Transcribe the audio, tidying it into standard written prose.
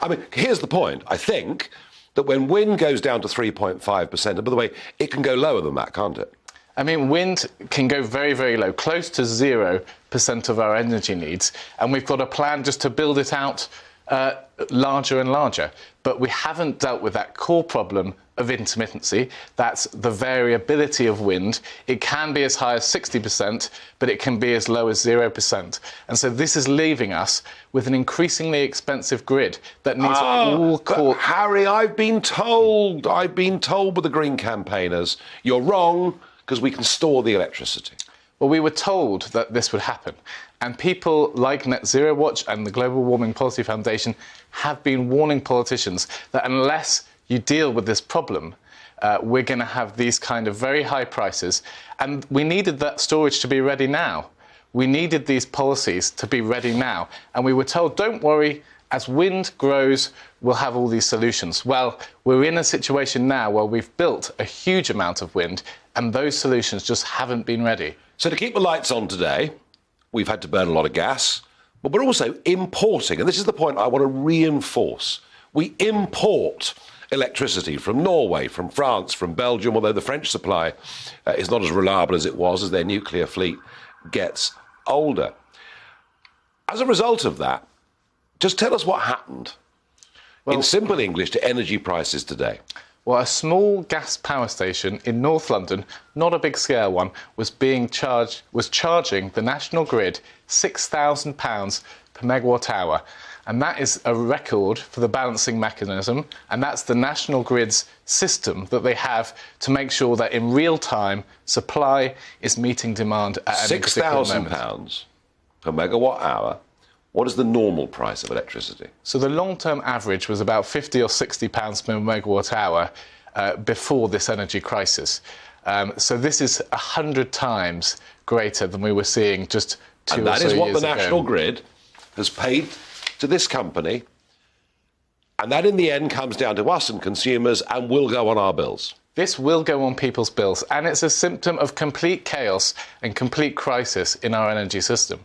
I mean, here's the point. I think that when wind goes down to 3.5%, and by the way, it can go lower than that, can't it? I mean, wind can go very, very low, close to 0% of our energy needs. And we've got a plan just to build it out larger and larger. But we haven't dealt with that core problem of intermittency. That's the variability of wind. It can be as high as 60%, but it can be as low as 0%. And so this is leaving us with an increasingly expensive grid that needs all core... Harry, I've been told by the Green campaigners, you're wrong, because we can store the electricity. Well, we were told that this would happen. And people like Net Zero Watch and the Global Warming Policy Foundation have been warning politicians that unless you deal with this problem, we're going to have these kind of very high prices. And we needed that storage to be ready now. We needed these policies to be ready now. And we were told, don't worry, as wind grows, we'll have all these solutions. Well, we're in a situation now where we've built a huge amount of wind and those solutions just haven't been ready. So to keep the lights on today, we've had to burn a lot of gas, but we're also importing, and this is the point I want to reinforce. We import electricity from Norway, from France, from Belgium, although the French supply is not as reliable as it was as their nuclear fleet gets older. As a result of that, just tell us what happened, in simple English, to energy prices today. Well, a small gas power station in North London, not a big scale one, was charging the national grid £6,000 per megawatt hour. And that is a record for the balancing mechanism. And that's the national grid's system that they have to make sure that in real time, supply is meeting demand at any particular moment. £6,000 per megawatt hour. What is the normal price of electricity? So the long-term average was about £50 or £60 per megawatt hour before this energy crisis. So this is 100 times greater than we were seeing just 2 or 3 years ago. And that is what the National Grid has paid to this company. And that in the end comes down to us and consumers and will go on our bills. This will go on people's bills, and it's a symptom of complete chaos and complete crisis in our energy system.